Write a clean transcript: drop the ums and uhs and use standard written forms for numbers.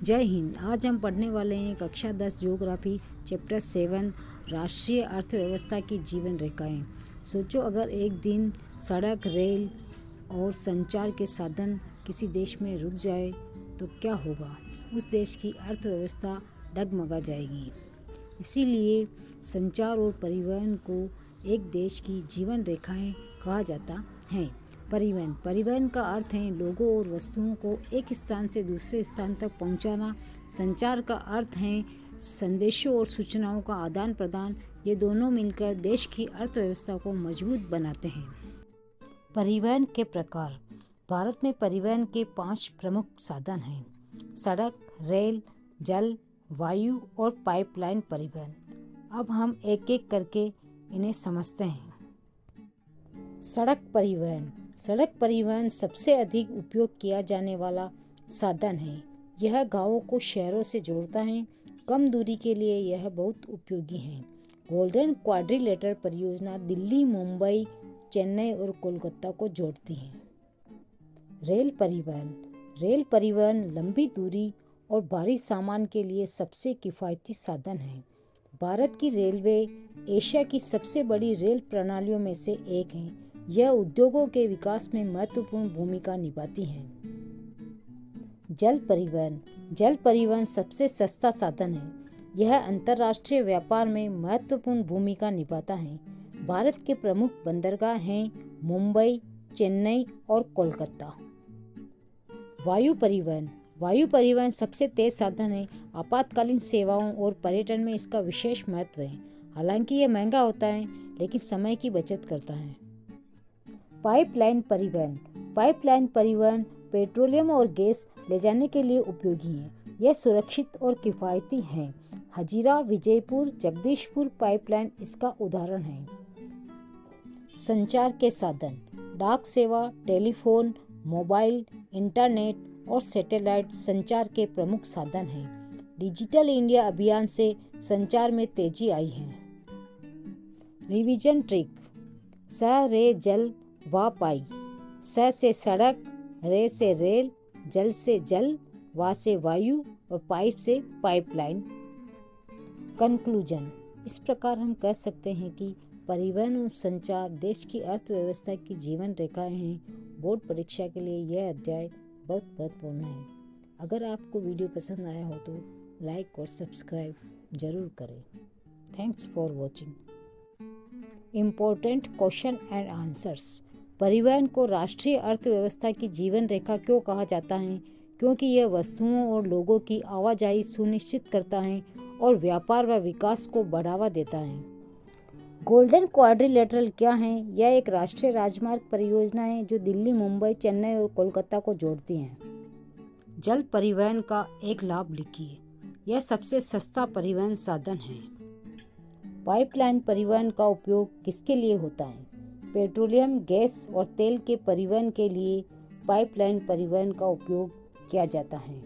जय हिंद। आज हम पढ़ने वाले हैं कक्षा 10 ज्योग्राफी चैप्टर 7 राष्ट्रीय अर्थव्यवस्था की जीवन रेखाएं। सोचो, अगर एक दिन सड़क, रेल और संचार के साधन किसी देश में रुक जाए तो क्या होगा? उस देश की अर्थव्यवस्था डगमगा जाएगी। इसीलिए संचार और परिवहन को एक देश की जीवन रेखाएं कहा जाता है। परिवहन का अर्थ है लोगों और वस्तुओं को एक स्थान से दूसरे स्थान तक पहुंचाना। संचार का अर्थ है संदेशों और सूचनाओं का आदान प्रदान। ये दोनों मिलकर देश की अर्थव्यवस्था को मजबूत बनाते हैं। परिवहन के प्रकार। भारत में परिवहन के 5 प्रमुख साधन हैं: सड़क, रेल, जल, वायु और पाइपलाइन परिवहन। अब हम एक एक करके इन्हें समझते हैं। सड़क परिवहन सबसे अधिक उपयोग किया जाने वाला साधन है। यह गांवों को शहरों से जोड़ता है। कम दूरी के लिए यह बहुत उपयोगी है। गोल्डन क्वाड्रिलेटरल परियोजना दिल्ली, मुंबई, चेन्नई और कोलकाता को जोड़ती है। रेल परिवहन लंबी दूरी और भारी सामान के लिए सबसे किफ़ायती साधन है। भारत की रेलवे एशिया की सबसे बड़ी रेल प्रणालियों में से एक है। यह उद्योगों के विकास में महत्वपूर्ण भूमिका निभाती है। जल परिवहन सबसे सस्ता साधन है। यह अंतर्राष्ट्रीय व्यापार में महत्वपूर्ण भूमिका निभाता है। भारत के प्रमुख बंदरगाह हैं मुंबई, चेन्नई और कोलकाता। वायु परिवहन सबसे तेज साधन है। आपातकालीन सेवाओं और पर्यटन में इसका विशेष महत्व है। हालांकि यह महंगा होता है, लेकिन समय की बचत करता है। पाइपलाइन परिवहन पेट्रोलियम और गैस ले जाने के लिए उपयोगी है। यह सुरक्षित और किफ़ायती है। हजीरा, विजयपुर, जगदीशपुर पाइपलाइन इसका उदाहरण है। संचार के साधन। डाक सेवा, टेलीफोन, मोबाइल, इंटरनेट और सैटेलाइट संचार के प्रमुख साधन हैं। डिजिटल इंडिया अभियान से संचार में तेजी आई है। Revision trick. स, रे, जल, वा, पाई। स से सड़क, रे से रेल, जल से जल, वा से वायु और पाइप से पाइपलाइन। कंक्लूजन। इस प्रकार हम कह सकते हैं कि परिवहन और संचार देश की अर्थव्यवस्था की जीवन रेखाएं हैं। बोर्ड परीक्षा के लिए यह अध्याय बहुत महत्वपूर्ण है। अगर आपको वीडियो पसंद आया हो तो लाइक और सब्सक्राइब जरूर करें। Thanks for watching. Important question and answers. परिवहन को राष्ट्रीय अर्थव्यवस्था की जीवन रेखा क्यों कहा जाता है? क्योंकि यह वस्तुओं और लोगों की आवाजाही सुनिश्चित करता है और व्यापार व विकास को बढ़ावा देता है। गोल्डन क्वाड्रिलेटरल क्या है? यह एक राष्ट्रीय राजमार्ग परियोजना है जो दिल्ली, मुंबई, चेन्नई और कोलकाता को जोड़ती है। जल परिवहन का एक लाभ लिखिए। यह सबसे सस्ता परिवहन साधन है। पाइपलाइन परिवहन का उपयोग किसके लिए होता है? पेट्रोलियम, गैस और तेल के परिवहन के लिए पाइपलाइन परिवहन का उपयोग किया जाता है।